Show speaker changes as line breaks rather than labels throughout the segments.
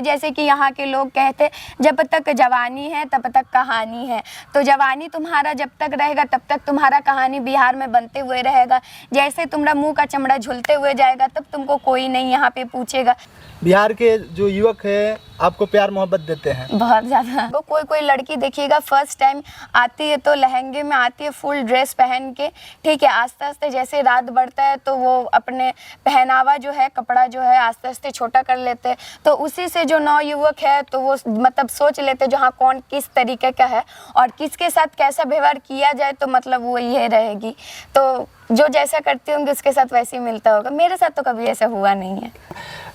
जैसे कि यहाँ के लोग कहते जब तक जवानी है तब तक कहानी है, तो जवानी तुम्हारा जब तक रहेगा तब तक तुम्हारा कहानी बिहार में बनते हुए रहेगा। जैसे तुम्हारा मुंह का चमड़ा झुलते हुए जाएगा तब तुमको कोई नहीं यहाँ पे पूछेगा।
बिहार के जो युवक है आपको प्यार मोहब्बत देते हैं
बहुत ज़्यादा। तो कोई लड़की देखिएगा फर्स्ट टाइम आती है तो लहंगे में आती है, फुल ड्रेस पहन के, ठीक है। आस्ते आस्ते जैसे रात बढ़ता है तो वो अपने पहनावा जो है, कपड़ा जो है आस्ते आस्ते छोटा कर लेते हैं। तो उसी से जो नवयुवक है तो वो मतलब सोच लेते हैं जो हाँ कौन किस तरीके का है और किसके साथ कैसा व्यवहार किया जाए तो मतलब वो ये रहेगी। तो जो जैसा करती होंगे उसके साथ वैसे ही मिलता होगा। मेरे साथ तो कभी ऐसा हुआ नहीं है।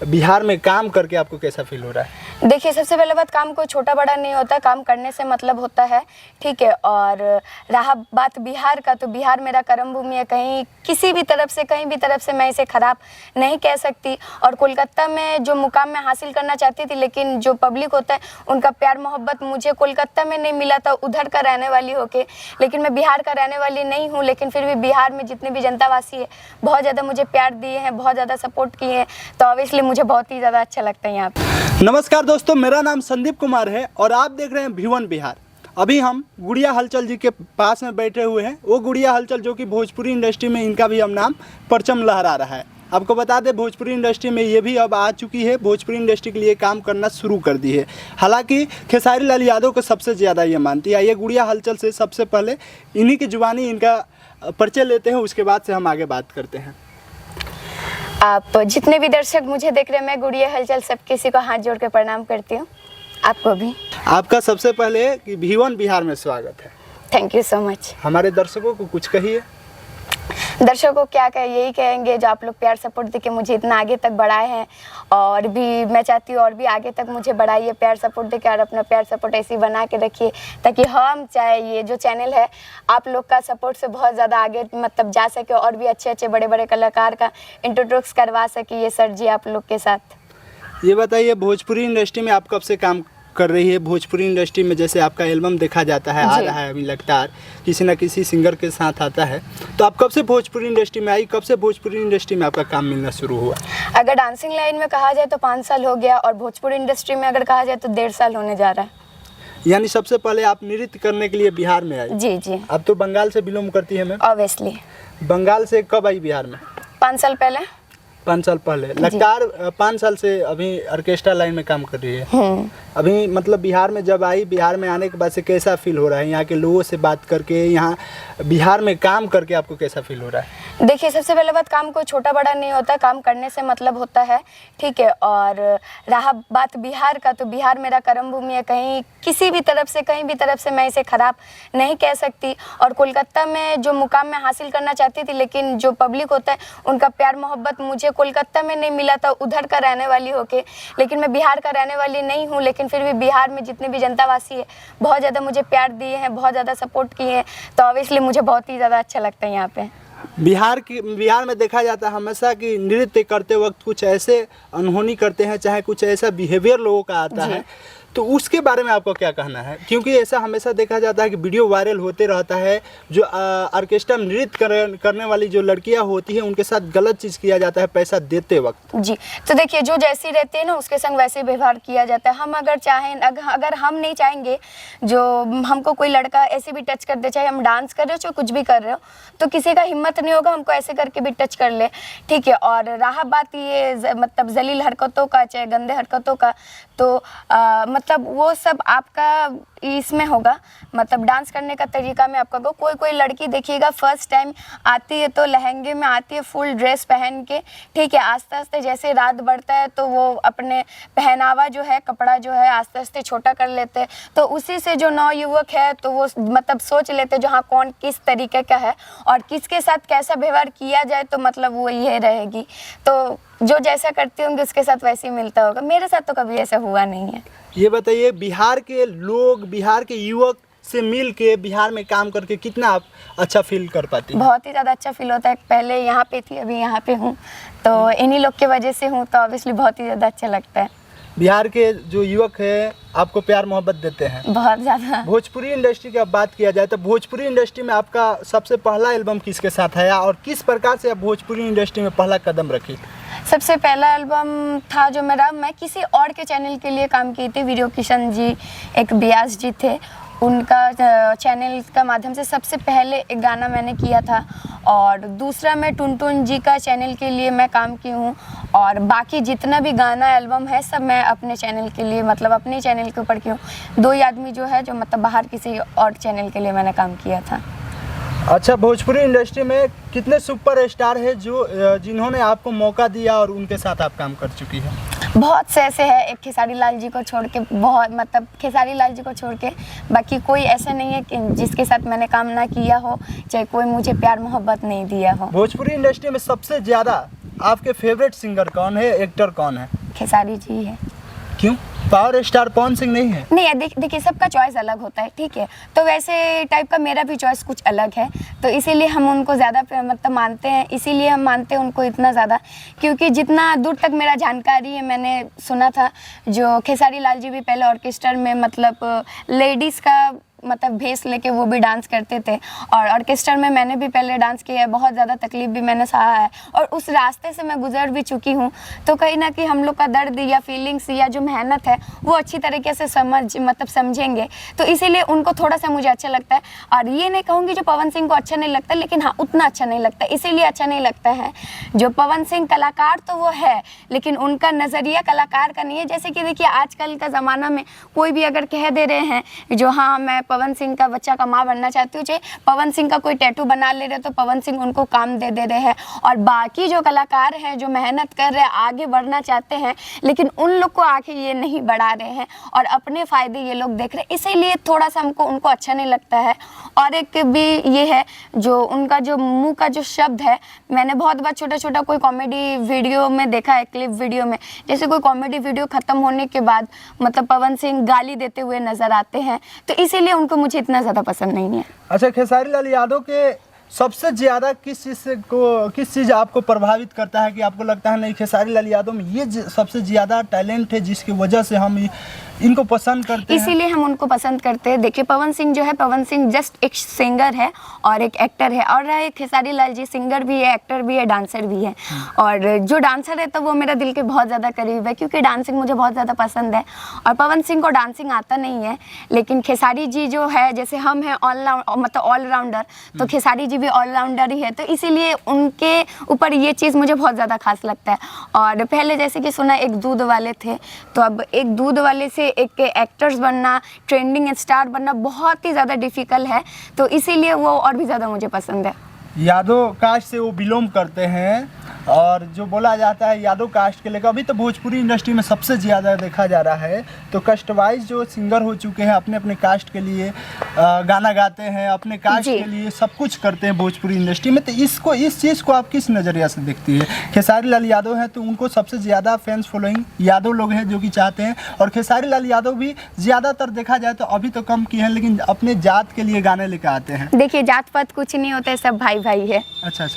बिहार में काम करके आपको कैसा फील हो रहा है?
देखिए, सबसे पहले बात, काम कोई छोटा बड़ा नहीं होता, काम करने से मतलब होता है, ठीक है। और रहा बात बिहार का, तो बिहार मेरा कर्म भूमि है। कहीं किसी भी तरफ से, कहीं भी तरफ से मैं इसे ख़राब नहीं कह सकती। और कोलकाता में जो मुकाम मैं हासिल करना चाहती थी, लेकिन जो पब्लिक होता है उनका प्यार मोहब्बत मुझे कोलकाता में नहीं मिला था, उधर का रहने वाली होके। लेकिन मैं बिहार का रहने वाली नहीं हूँ, लेकिन फिर भी बिहार में जितने भी जनतावासी है बहुत ज़्यादा मुझे प्यार दिए हैं, बहुत ज़्यादा सपोर्ट किए हैं। तो ऑब्वियसली मुझे बहुत ही ज़्यादा अच्छा लगता है यहाँ पे।
नमस्कार दोस्तों, मेरा नाम संदीप कुमार है और आप देख रहे हैं V1 बिहार। अभी हम गुड़िया हलचल जी के पास में बैठे हुए हैं। वो गुड़िया हलचल जो कि भोजपुरी इंडस्ट्री में इनका भी अब नाम परचम लहरा रहा है। आपको बता दें, भोजपुरी इंडस्ट्री में ये भी अब आ चुकी है, भोजपुरी इंडस्ट्री के लिए काम करना शुरू कर दी है। हालांकि खेसारी लाल यादव को सबसे ज़्यादा ये मानती है। ये गुड़िया हलचल से सबसे पहले इन्हीं की जुबानी इनका परिचय लेते हैं, उसके बाद से हम आगे बात करते हैं।
आप जितने भी दर्शक मुझे देख रहे हैं, मैं गुड़िया हलचल सब किसी को हाथ जोड़ के प्रणाम करती हूँ, आपको भी।
आपका सबसे पहले कि V1 बिहार में स्वागत है।
Thank you so much.
हमारे दर्शकों को कुछ कहिए।
दर्शकों को क्या कहें, यही कहेंगे जो आप लोग प्यार सपोर्ट देके मुझे इतना आगे तक बढ़ाए हैं, और भी मैं चाहती हूँ और भी आगे तक मुझे बढ़ाइए प्यार सपोर्ट देके, और अपना प्यार सपोर्ट ऐसे ही बना के रखिए ताकि हम चाहे ये जो चैनल है आप लोग का सपोर्ट से बहुत ज़्यादा आगे मतलब जा सके, और भी अच्छे अच्छे बड़े बड़े कलाकार का इंट्रोड्यूस करवा सके ये सर जी आप लोग के साथ।
ये बताइए, भोजपुरी इंडस्ट्री में आप कब से काम कर रही है? भोजपुरी इंडस्ट्री में जैसे आपका एल्बम देखा जाता है, आ रहा है अभी लगातार, किसी ना किसी सिंगर के साथ आता है, तो आप कब से भोजपुरी इंडस्ट्री में आई? कब से भोजपुरी इंडस्ट्री में आपका काम मिलना शुरू हुआ?
अगर डांसिंग लाइन में कहा जाए तो 5 साल हो गया, और भोजपुरी इंडस्ट्री में अगर कहा जाए तो 1.5 साल होने जा रहा है।
यानी सबसे पहले आप नृत्य करने के लिए बिहार में आई?
जी जी।
अब तो बंगाल से बिलोंग करती है मैम?
ऑब्वियसली।
बंगाल से कब आई बिहार में?
5 साल पहले।
5 साल पहले। लगातार 5 साल से अभी ऑर्केस्ट्रा लाइन में काम कर रही है। अभी मतलब बिहार में जब आई, बिहार में आने के बाद से कैसा फील हो रहा है? यहाँ के लोगों से बात करके, यहाँ बिहार में काम करके आपको कैसा फील हो रहा है?
देखिए, सबसे पहले बात, काम कोई छोटा बड़ा नहीं होता, काम करने से मतलब होता है, ठीक है। और रहा बात बिहार का, तो बिहार मेरा कर्म भूमि है। कहीं किसी भी तरफ से, कहीं भी तरफ से मैं इसे ख़राब नहीं कह सकती। और कोलकाता में जो मुकाम मैं हासिल करना चाहती थी, लेकिन जो पब्लिक होता है उनका प्यार मोहब्बत मुझे कोलकाता में नहीं मिला था, उधर का रहने वाली होके। लेकिन मैं बिहार का रहने वाली नहीं हूँ, लेकिन फिर भी बिहार में जितने भी जनतावासी है बहुत ज़्यादा मुझे प्यार दिए हैं, बहुत ज़्यादा सपोर्ट किए हैं। तो ऑब्वियसली मुझे बहुत ही ज़्यादा अच्छा लगता है यहाँ पे।
बिहार में देखा जाता है हमेशा कि नृत्य करते वक्त कुछ ऐसे अनहोनी करते हैं, चाहे कुछ ऐसा बिहेवियर लोगों का आता है, तो उसके बारे में आपको क्या कहना है? क्योंकि ऐसा हमेशा देखा जाता है कि वीडियो वायरल होते रहता है, जो ऑर्केस्ट्रा नृत्य करने वाली जो लड़कियां होती हैं उनके साथ गलत चीज़ किया जाता है पैसा देते वक्त।
जी, तो देखिए, जो जैसी रहती है ना उसके संग वैसे व्यवहार किया जाता है। हम अगर चाहें, अगर हम नहीं चाहेंगे जो हमको कोई लड़का ऐसे भी टच कर दे, चाहे हम डांस कर रहे हो चाहे कुछ भी कर रहे हो, तो किसी का हिम्मत नहीं होगा हमको ऐसे करके भी टच कर ले, ठीक है। और रहा बात ये मतलब जलील हरकतों का, चाहे गंदे हरकतों का, तो मतलब वो सब आपका इसमें होगा, मतलब डांस करने का तरीका में आपका को। कोई लड़की देखिएगा फर्स्ट टाइम आती है तो लहंगे में आती है, फुल ड्रेस पहन के, ठीक है। आस्ते आस्ते जैसे रात बढ़ता है तो वो अपने पहनावा जो है, कपड़ा जो है आस्ते आस्ते छोटा कर लेते हैं। तो उसी से जो नवयुवक है तो वो मतलब सोच लेते हैं जो हाँ कौन किस तरीके का है और किसके साथ कैसा व्यवहार किया जाए तो मतलब वो ये रहेगी। तो जो जैसा करती होंगे उसके साथ वैसे ही मिलता होगा। मेरे साथ तो कभी ऐसा हुआ नहीं है।
ये बताइए, बिहार के लोग, बिहार के युवक से मिल के बिहार में काम करके कितना आप अच्छा फील कर पाती हैं?
बहुत ही ज़्यादा अच्छा फील होता है। पहले यहाँ पे थी, अभी यहाँ पे हूँ, तो इन्हीं लोग की वजह से हूँ, तो ऑब्वियसली बहुत ही ज़्यादा अच्छा लगता है।
बिहार के जो युवक है आपको प्यार मोहब्बत देते हैं?
बहुत ज़्यादा।
भोजपुरी इंडस्ट्री की अब बात किया जाए तो भोजपुरी इंडस्ट्री में आपका सबसे पहला एल्बम किसके साथ आया और किस प्रकार से आप भोजपुरी इंडस्ट्री में पहला कदम रखी?
सबसे पहला एल्बम था जो मेरा, मैं किसी और के चैनल के लिए काम की थी। वीडियो किशन जी एक ब्यास जी थे, उनका चैनल का माध्यम से सबसे पहले एक गाना मैंने किया था। और दूसरा मैं टुनटुन जी का चैनल के लिए मैं काम की हूँ। और बाकी जितना भी गाना एल्बम है सब मैं अपने चैनल के लिए, मतलब अपने चैनल के ऊपर की हूँ। 2 ही आदमी जो है जो मतलब बाहर किसी और चैनल के लिए मैंने काम किया था।
अच्छा, भोजपुरी इंडस्ट्री में कितने सुपर स्टार है जो जिन्होंने आपको मौका दिया और उनके साथ आप काम कर चुकी है?
बहुत से ऐसे है, एक खेसारी लाल जी को छोड़ के, बहुत मतलब खेसारी लाल जी को छोड़ के बाकी कोई ऐसा नहीं है कि जिसके साथ मैंने काम ना किया हो, चाहे कोई मुझे प्यार मोहब्बत नहीं दिया हो।
भोजपुरी इंडस्ट्री में सबसे ज़्यादा आपके फेवरेट सिंगर कौन है, एक्टर कौन है?
खेसारी जी है।
क्यों? पावर स्टार पवन सिंह नहीं है?
नहीं, देखिए सबका चॉइस अलग होता है, ठीक है। तो वैसे टाइप का मेरा भी चॉइस कुछ अलग है, तो इसीलिए हम उनको ज़्यादा मतलब मानते हैं। इसीलिए हम मानते हैं उनको इतना ज़्यादा, क्योंकि जितना दूर तक मेरा जानकारी है, मैंने सुना था जो खेसारी लाल जी भी पहले ऑर्केस्ट्रा में मतलब लेडीज़ का मतलब भेस लेके वो भी डांस करते थे। और ऑर्केस्ट्रा में मैंने भी पहले डांस किया है, बहुत ज़्यादा तकलीफ भी मैंने सहा है और उस रास्ते से मैं गुजर भी चुकी हूँ। तो कहीं ना कहीं हम लोग का दर्द या फीलिंग्स या जो मेहनत है वो अच्छी तरीके से समझेंगे, तो इसीलिए उनको थोड़ा सा मुझे अच्छा लगता है। और ये नहीं कहूँगी जो पवन सिंह को अच्छा नहीं लगता, लेकिन हाँ उतना अच्छा नहीं लगता। इसीलिए अच्छा नहीं लगता है जो पवन सिंह कलाकार तो वो है, लेकिन उनका नज़रिया कलाकार का नहीं है। जैसे कि देखिए आजकल का ज़माना में कोई भी अगर कह दे रहे हैं जो हाँ मैं पवन सिंह का बच्चा का माँ बनना चाहती हूँ, चाहे पवन सिंह का कोई टैटू बना ले रहे तो पवन सिंह उनको काम दे रहे हैं। और बाकी जो कलाकार हैं जो मेहनत कर रहे हैं, आगे बढ़ना चाहते हैं, लेकिन उन लोग को आगे ये नहीं बढ़ा रहे हैं और अपने फ़ायदे ये लोग देख रहे हैं, इसीलिए थोड़ा सा हमको उनको अच्छा नहीं लगता है। और एक भी ये है जो उनका जो मुँह का जो शब्द है, मैंने बहुत बार छोटा छोटा कोई कॉमेडी वीडियो में देखा है, क्लिप वीडियो में, जैसे कोई कॉमेडी वीडियो ख़त्म होने के बाद मतलब पवन सिंह गाली देते हुए नज़र आते हैं, तो इसीलिए उनको मुझे इतना ज़्यादा पसंद नहीं है।
अच्छा, खेसारी लाल यादव के सबसे ज़्यादा किस चीज़ आपको प्रभावित करता है कि आपको लगता है नहीं खेसारी लाल यादव में ये सबसे ज़्यादा टैलेंट है जिसकी वजह से हम इनको पसंद करते हैं? इसीलिए
हम उनको पसंद करते हैं। देखिए पवन सिंह जो है, पवन सिंह जस्ट एक सिंगर है और एक एक्टर है, और रहे खेसारी लाल जी सिंगर भी है, एक्टर भी है, डांसर भी है। और जो डांसर है तो वो मेरा दिल के बहुत ज़्यादा करीब है, क्योंकि डांसिंग मुझे बहुत ज़्यादा पसंद है। और पवन सिंह को डांसिंग आता नहीं है, लेकिन खेसारी जी जो है, जैसे हम हैं ऑलराउंडर, तो खेसारी जी भी ऑलराउंडर ही है, तो इसीलिए उनके ऊपर ये चीज़ मुझे बहुत ज़्यादा खास लगता है। और पहले जैसे कि सुना एक दूध वाले थे, तो अब एक दूध वाले से एक एक्टर्स बनना, ट्रेंडिंग स्टार बनना बहुत ही ज़्यादा डिफ़िकल्ट है, तो इसीलिए वो और भी ज़्यादा मुझे पसंद है।
यादव कास्ट से वो बिलोंग करते हैं और जो बोला जाता है यादव कास्ट के लेकर, अभी तो भोजपुरी इंडस्ट्री में सबसे ज़्यादा देखा जा रहा है, तो कास्ट वाइज जो सिंगर हो चुके हैं अपने अपने कास्ट के लिए गाना गाते हैं, अपने कास्ट के लिए सब कुछ करते हैं भोजपुरी इंडस्ट्री में, तो इस चीज़ को आप किस नज़रिया से देखती है? खेसारी लाल यादव हैं तो उनको सबसे ज़्यादा फैंस फॉलोइंग यादव लोग हैं जो कि चाहते हैं, और खेसारी लाल यादव भी ज़्यादातर देखा जाए तो अभी तो कम किए हैं, लेकिन अपने जात के लिए गाने लेकर आते हैं।
देखिए जात पात कुछ नहीं होता है, सब भाई भाई है।
अच्छा,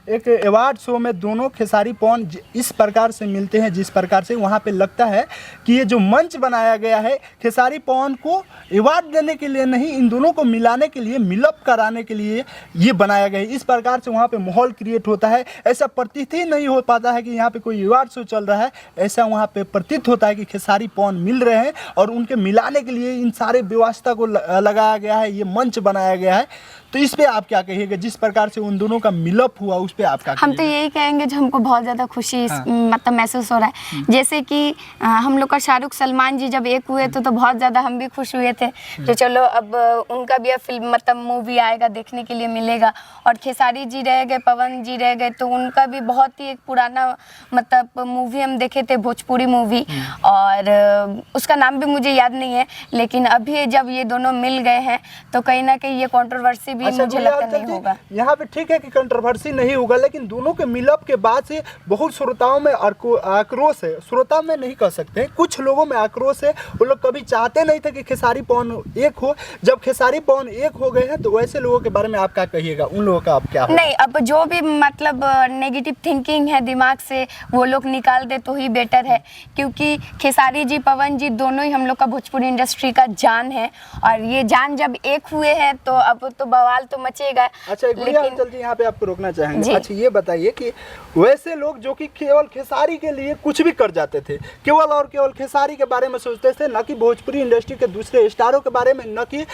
एक अवार्ड शो में दोनों खेसारी पवन इस प्रकार से मिलते हैं जिस प्रकार से वहाँ पे लगता है कि ये जो मंच बनाया गया है खेसारी पवन को अवार्ड देने के लिए नहीं, इन दोनों को मिलाने के लिए, मिलअप कराने के लिए ये बनाया गया है। इस प्रकार से वहाँ पे माहौल क्रिएट होता है, ऐसा प्रतीत ही नहीं हो पाता है कि यहाँ पे कोई अवार्ड शो चल रहा है, ऐसा वहाँ पे प्रतीत होता है कि खेसारी पवन मिल रहे हैं और उनके मिलाने के लिए इन सारे व्यवस्था को लगाया गया है, ये मंच बनाया गया है। तो इस पे आप क्या कहिएगा, जिस प्रकार से उन दोनों का मिलअप हुआ उस पे आप क्या कहिएगा?
हम तो यही कहेंगे जो हमको बहुत ज़्यादा खुशी मतलब महसूस हो रहा है। जैसे कि हम लोग का शाहरुख सलमान जी जब एक हुए तो बहुत ज़्यादा हम भी खुश हुए थे, तो चलो अब उनका भी अब फिल्म मतलब मूवी आएगा, देखने के लिए मिलेगा। और खेसारी जी रह गए, पवन जी रह गए, तो उनका भी बहुत ही एक पुराना मतलब मूवी हम देखे थे, भोजपुरी मूवी, और उसका नाम भी मुझे याद नहीं है, लेकिन अभी जब ये दोनों मिल गए हैं तो कहीं ना कहीं ये कंट्रोवर्सी मुझे लगता नहीं होगा।
यहाँ पे ठीक है कि कंट्रोवर्सी नहीं होगा, लेकिन दोनों के मिलअप के बाद से बहुत श्रोताओं में आक्रोश है, श्रोता में नहीं कह सकते, कुछ लोगों में आक्रोश है। वो लोग कभी चाहते नहीं थे कि खेसारी पवन एक हो, जब खेसारी पवन एक हो गए हैं तो वैसे लोगों के बारे में आप क्या कहिएगा, उन लोगों का आप क्या होगा?
नहीं, अब जो भी मतलब नेगेटिव थिंकिंग है दिमाग से वो लोग निकाल दे तो ही बेटर है, क्योंकि खेसारी जी, पवन जी दोनों ही हम लोग का भोजपुरी इंडस्ट्री का जान है, और ये जान जब एक हुए हैं तो अब तो बवाल तो मचेगा।
अच्छा, लेकिन जल्दी यहाँ पे आपको रोकना चाहेंगे, अच्छा ये बताइए कि वैसे लोग जो कि केवल खेसारी के लिए कुछ भी कर जाते थे, केवल और केवल खेसारी के बारे में सोचते थे, न कि भोजपुरी इंडस्ट्री के दूसरे स्टारों के बारे में, न कि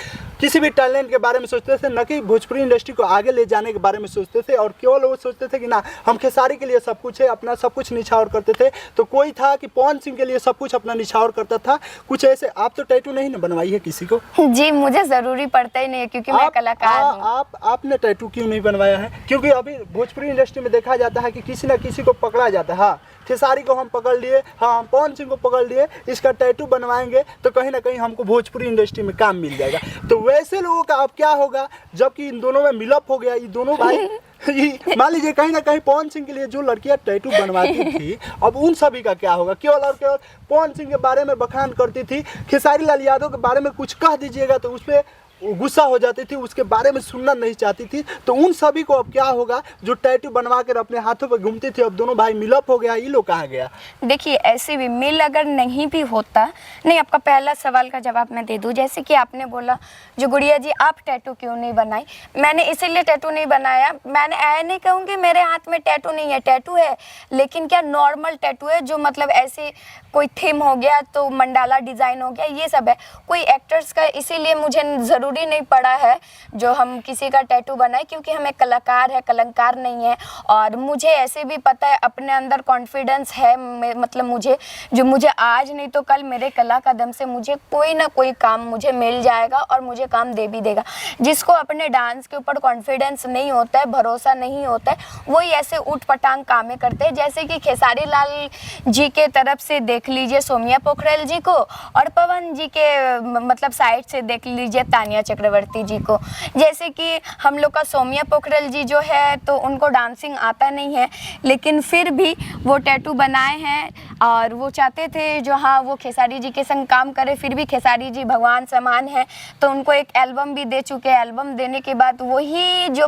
किसी भी टैलेंट के बारे में सोचते थे, न कि भोजपुरी इंडस्ट्री को आगे ले जाने के बारे में सोचते थे, और केवल वो सोचते थे कि ना हम खेसारी के लिए सब कुछ है, अपना सब कुछ निछावर करते थे। तो कोई था कि पवन सिंह के लिए सब कुछ अपना निछावर करता था। कुछ ऐसे आप तो टैटू नहीं ना बनवाई है किसी को?
जी, मुझे ज़रूरी पड़ता ही नहीं है क्योंकि मैं कलाकार हूँ।
आपने टैटू क्यों नहीं बनवाया है? क्योंकि अभी भोजपुरी इंडस्ट्री में देखा जाता है कि किसी न किसी को पकड़ा जाता है। हाँ, खेसारी को हम पकड़ लिए, हाँ हम पवन सिंह को पकड़ लिए, इसका टैटू बनवाएंगे तो कहीं ना कहीं हमको भोजपुरी इंडस्ट्री में काम मिल जाएगा। तो वैसे लोगों का अब क्या होगा जबकि इन दोनों में मिलअप हो गया, ये दोनों भाई मान लीजिए कहीं ना कहीं पवन सिंह के लिए जो लड़कियां टैटू बनवाती थी, अब उन सभी का क्या होगा? केवल और केवल पवन सिंह के बारे में बखान करती थी, खेसारी लाल यादव के बारे में कुछ कह दीजिएगा तो उस पर गुस्सा हो जाती थी, उसके बारे में सुनना नहीं चाहती थी। तो उन सभी को अब क्या होगा जो टैटू बनवा कर अपने हाथों पर घूमती थी, अब दोनों भाई मिलअप हो गया, ये लोग कहाँ गया?
देखिए, ऐसे भी मिल अगर नहीं भी होता, नहीं, आपका पहला सवाल का जवाब मैं दे दूं। जैसे कि आपने बोला जो गुड़िया जी आप टैटू क्यों नहीं बनाई, मैंने इसीलिए टैटू नहीं बनाया। मैंने ऐ नहीं कहूँगी मेरे हाथ में टैटू नहीं है, टैटू है, लेकिन क्या नॉर्मल टैटू है जो मतलब ऐसे कोई थीम हो गया तो मंडाला डिज़ाइन हो गया, ये सब है। कोई एक्टर्स का इसीलिए मुझे ज़रूरी नहीं पड़ा है जो हम किसी का टैटू बनाए, क्योंकि हम एक कलाकार है, कलंकार नहीं है। और मुझे ऐसे भी पता है, अपने अंदर कॉन्फिडेंस है, मतलब मुझे आज नहीं तो कल मेरे कला का दम से मुझे कोई ना कोई काम मुझे मिल जाएगा और मुझे काम दे भी देगा। जिसको अपने डांस के ऊपर कॉन्फिडेंस नहीं होता है, भरोसा नहीं होता है, वही ऐसे उठ पटांग कामें करते हैं। जैसे कि खेसारी लाल जी के तरफ से देख लीजिए सोमिया पोखरेल जी को, और पवन जी के मतलब साइड से देख लीजिए तानिया चक्रवर्ती जी को। जैसे कि हम लोग का सोमिया पोखरेल जी जो है तो उनको डांसिंग आता नहीं है, लेकिन फिर भी वो टैटू बनाए हैं और वो चाहते थे जो हाँ वो खेसारी जी के संग काम करे। फिर भी खेसारी जी भगवान समान है तो उनको एक एल्बम भी दे चुके हैं। एल्बम देने के बाद वही जो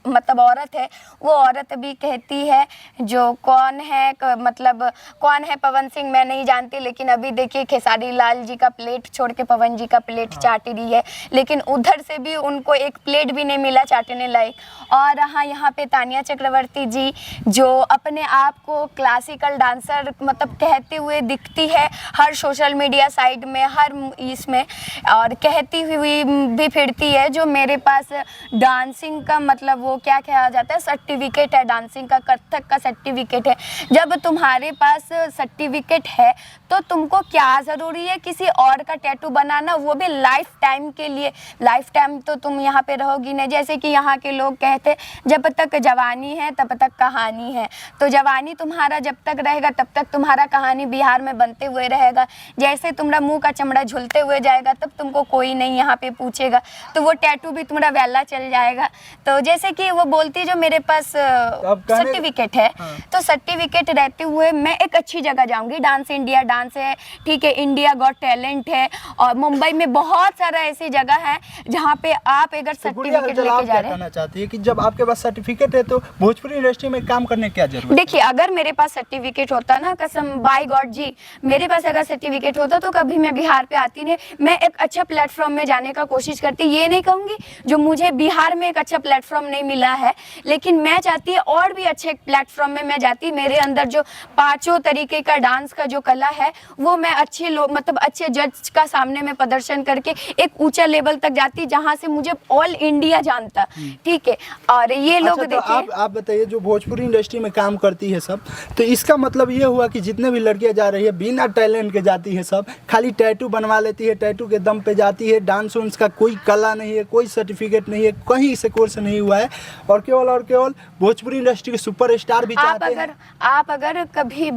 मतलब औरत है, वो औरत भी कहती है जो कौन है कौन है पवन सिंह मैं नहीं जानती, लेकिन अभी देखिए खेसारी लाल जी का प्लेट छोड़ के पवन जी का प्लेट चाट रही है, लेकिन उधर से भी उनको एक प्लेट भी नहीं मिला चाटने लायक। और हाँ, यहाँ पे तानिया चक्रवर्ती जी जो अपने आप को क्लासिकल डांसर मतलब कहते हुए दिखती है हर सोशल मीडिया साइट में, हर इसमें, और कहती हुई भी फिरती है जो मेरे पास डांसिंग का मतलब वो क्या कहा जाता है सर्टिफिकेट है, डांसिंग का, कथक का सर्टिफिकेट है। जब तुम्हारे पास सर्टिफिकेट है तो तुमको क्या ज़रूरी है किसी और का टैटू बनाना, वो भी लाइफ टाइम के लिए। लाइफ टाइम तो तुम यहाँ पे रहोगी नहीं। जैसे कि यहाँ के लोग कहते जब तक जवानी है तब तक कहानी है, तो जवानी तुम्हारा जब तक रहेगा तब तक तुम्हारा कहानी बिहार में बनते हुए रहेगा। जैसे तुम्हारा मुंह का चमड़ा झुलते हुए जाएगा तब तुमको कोई नहीं यहाँ पे पूछेगा, तो वो टैटू भी तुम्हारा वैला चल जाएगा। तो जैसे कि वो बोलती जो मेरे पास सर्टिफिकेट है,
हाँ।
तो सर्टिफिकेट रहते हुए मैं एक अच्छी जगह जाऊंगी। डांस इंडिया डांस है, ठीक है, इंडिया गॉट टैलेंट है, और मुंबई में बहुत सारा ऐसी जगह है जहाँ पे आप अगर सर्टिफिकेट लेके जा रहे हैं।
चाहती है कि जब आपके पास सर्टिफिकेट है तो भोजपुरी इंडस्ट्री में काम करने की क्या जरूरत है?
देखिए, अगर मेरे पास सर्टिफिकेट होता ना, कसम बाय गॉड जी, मेरे पास अगर सर्टिफिकेट होता तो कभी मैं बिहार पे आती नहीं। मैं एक अच्छा प्लेटफॉर्म में जाने का कोशिश करती, ये नहीं कहूँगी जो मुझे बिहार में एक अच्छा प्लेटफॉर्म नहीं मिला है, लेकिन मैं चाहती है और भी अच्छे प्लेटफॉर्म में मैं जाती। मेरे अंदर जो पांचों तरीके का डांस का जो कला है वो मैं अच्छे लोग मतलब अच्छे जज का सामने में प्रदर्शन करके एक ऊंचा लेवल तक जाती जहां से मुझे ऑल इंडिया जानता। ठीक है, और ये लोग
अच्छा,
देखिए
तो आप बताइए जो भोजपुरी इंडस्ट्री में काम करती है सब, तो इसका मतलब ये हुआ कि जितने भी लड़कियां जा रही है बिना टैलेंट के जाती है, सब खाली टैटू बनवा लेती है, टैटू के दम पे जाती है, डांस वांस का कोई कला नहीं है, कोई सर्टिफिकेट नहीं है, कहीं से कोर्स नहीं हुआ है, और केवल भोजपुरी इंडस्ट्री के सुपरस्टार भी चाहते हैं।
आप अगर कभी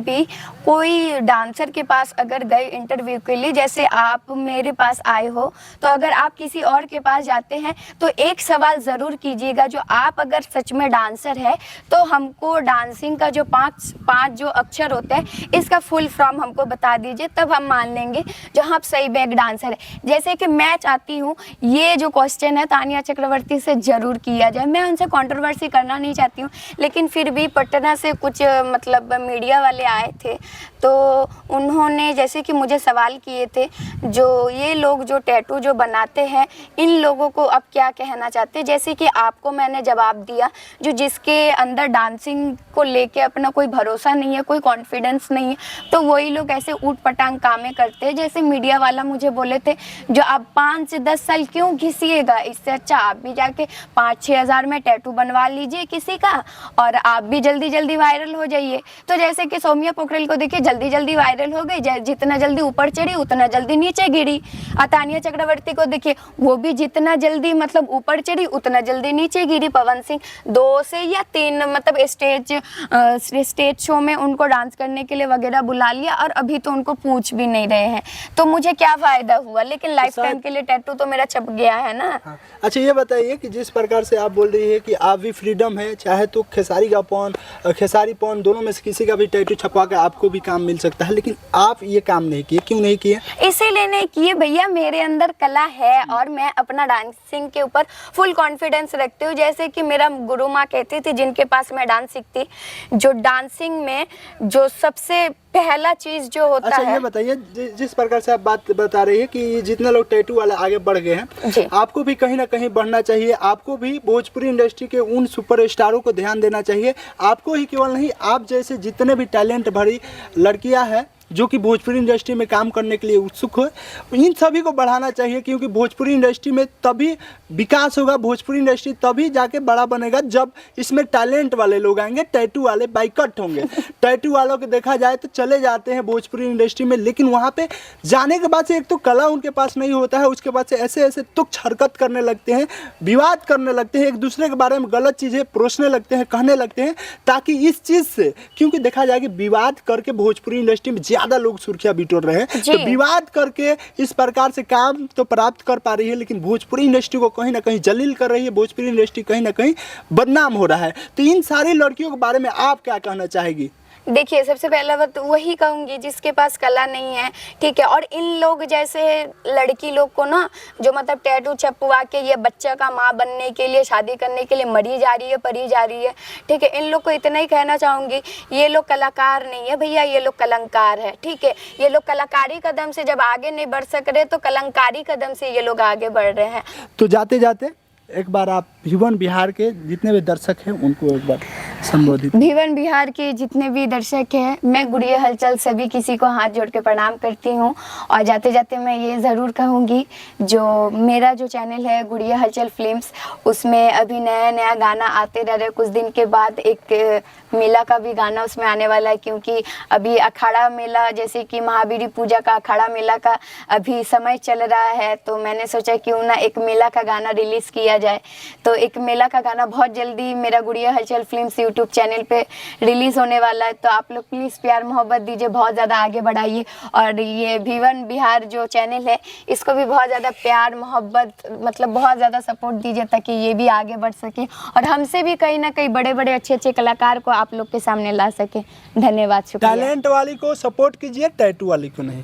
भी कोई डांसर के पास अगर गए इंटरव्यू के लिए, जैसे आप मेरे पास आए हो, तो अगर आप किसी और के पास जाते हैं तो एक सवाल ज़रूर कीजिएगा, जो आप अगर सच में डांसर है तो हमको डांसिंग का जो पांच जो अक्षर होते हैं इसका फुल फॉर्म हमको बता दीजिए, तब हम मान लेंगे जो आप सही में एक डांसर है। जैसे कि मैं चाहती हूँ, ये जो क्वेश्चन है तानिया चक्रवर्ती से ज़रूर किया जाए। मैं उनसे कंट्रोवर्सी करना नहीं चाहती हूँ, लेकिन फिर भी पटना से कुछ मतलब मीडिया वाले आए थे, तो उन्होंने जैसे कि मुझे सवाल किए थे, जो ये लोग जो टैटू जो बनाते हैं, इन लोगों को अब क्या कहना चाहते हैं। जैसे कि आपको मैंने जवाब दिया, जो जिसके अंदर डांसिंग को लेके अपना कोई भरोसा नहीं है, कोई कॉन्फिडेंस नहीं है, तो वही लोग ऐसे ऊट पटांग कामें करते हैं। जैसे मीडिया वाला मुझे बोले थे, जो आप 5 से 10 साल क्यों घिसिएगा, इससे अच्छा आप भी जाके 5-6 हज़ार में टैटू बनवा लीजिए किसी का, और आप भी जल्दी जल्दी वायरल हो जाइए। तो जैसे कि सौम्या पोखरेल को देखिए, जल्दी जल्दी वायरल हो गई, जितना जल्दी ऊपर चढ़ी उतना जल्दी नीचे गिरी। तानिया चक्रवर्ती को देखिए, वो भी जितना जल्दी मतलब ऊपर चढ़ी उतना जल्दी नीचे गिरी। पवन सिंह 2 से या 3 मतलब स्टेज शो में उनको डांस करने के लिए वगैरह बुला लिया, और अभी तो उनको पूछ भी नहीं रहे हैं। तो मुझे क्या फ़ायदा हुआ, लेकिन लाइफ टाइम के लिए टैटू तो मेरा छप गया है ना।
हाँ। अच्छा ये बताइए कि जिस प्रकार से आप बोल रही है कि आप भी फ्रीडम है, चाहे तो खेसारी पॉन दोनों में से किसी का भी टैटू छपवा के आपको भी काम मिल सकता है, लेकिन आप ये काम नहीं किए, क्यों नहीं किए?
इसीलिए नहीं किए भैया, मेरे अंदर कला है और मैं अपना डांसिंग के ऊपर फुल कॉन्फिडेंस रखती हूँ। जैसे कि मेरा गुरु माँ कहती थी, जिनके पास मैं डांस सीखती, जो डांसिंग में जो सबसे पहला चीज जो होता
अच्छा,
है।
ये बताइए जिस प्रकार से आप बात बता रही है कि जितने लोग टैटू वाले आगे बढ़ गए हैं, आपको भी कहीं ना कहीं बढ़ना चाहिए। आपको भी भोजपुरी इंडस्ट्री के उन सुपरस्टारों को ध्यान देना चाहिए। आपको ही केवल नहीं, आप जैसे जितने भी टैलेंट भरी लड़कियां हैं जो कि भोजपुरी इंडस्ट्री में काम करने के लिए उत्सुक हो, इन सभी को बढ़ाना चाहिए, क्योंकि भोजपुरी इंडस्ट्री में तभी विकास होगा, भोजपुरी इंडस्ट्री तभी जाके बड़ा बनेगा जब इसमें टैलेंट वाले लोग आएंगे। टैटू वाले बाइकट होंगे। टैटू वालों को देखा जाए तो चले जाते हैं भोजपुरी इंडस्ट्री में, लेकिन वहाँ पे जाने के बाद से एक तो कला उनके पास नहीं होता है, उसके बाद से ऐसे ऐसे तुच्छ हरकत करने लगते हैं, विवाद करने लगते हैं, एक दूसरे के बारे में गलत चीज़ें परोसने लगते हैं, कहने लगते हैं, ताकि इस चीज़ से, क्योंकि देखा जाए कि विवाद करके भोजपुरी इंडस्ट्री में ज़्यादा लोग सुर्खियां बिटोर रहे हैं, तो विवाद करके इस प्रकार से काम तो प्राप्त कर पा रही है, लेकिन भोजपुरी इंडस्ट्री को कहीं ना कहीं जलील कर रही है। भोजपुरी इंडस्ट्री कहीं ना कहीं बदनाम हो रहा है। तो इन सारी लड़कियों के बारे में आप क्या कहना चाहेगी?
देखिए, सबसे पहला बात वही कहूँगी, जिसके पास कला नहीं है, ठीक है। और इन लोग जैसे लड़की लोग को ना, जो मतलब टैटू छपवा के ये बच्चा का माँ बनने के लिए, शादी करने के लिए मरी जा रही है, परी जा रही है, ठीक है। इन लोग को इतना ही कहना चाहूँगी, ये लोग कलाकार नहीं है भैया, ये लोग कलंकार है, ठीक है। ये लोग कलाकारी कदम से जब आगे नहीं बढ़ सक रहे, तो कलंकारी कदम से ये लोग आगे बढ़ रहे हैं।
तो जाते जाते एक बार आप भीवन बिहार के जितने भी दर्शक हैं उनको एक बार संबोधित।
भीवन बिहार के जितने भी दर्शक हैं, मैं गुड़िया हलचल सभी किसी को हाथ जोड़ के प्रणाम करती हूँ। और जाते जाते मैं ये ज़रूर कहूँगी, जो मेरा जो चैनल है गुड़िया हलचल फिल्म्स, उसमें अभी नया नया गाना आते रह रहे। कुछ दिन के बाद एक मेला का भी गाना उसमें आने वाला है, क्योंकि अभी अखाड़ा मेला, जैसे कि महावीरी पूजा का अखाड़ा मेला का अभी समय चल रहा है, तो मैंने सोचा क्यों ना एक मेला का गाना रिलीज़ किया जाए। तो एक मेला का गाना बहुत जल्दी मेरा गुड़िया हलचल फिल्म्स यूट्यूब चैनल पे रिलीज़ होने वाला है। तो आप लोग प्लीज़ प्यार मोहब्बत दीजिए, बहुत ज़्यादा आगे बढ़ाइए। और ये भीवन बिहार जो चैनल है, इसको भी बहुत ज़्यादा प्यार मोहब्बत मतलब बहुत ज़्यादा सपोर्ट दीजिए, ताकि ये भी आगे बढ़ सके और हमसे भी कहीं ना कहीं बड़े बड़े अच्छे अच्छे कलाकार को आप लोग के सामने ला सके। धन्यवाद, शुक्रिया।
टैलेंट वाली को सपोर्ट कीजिए, टैटू वाली को नहीं।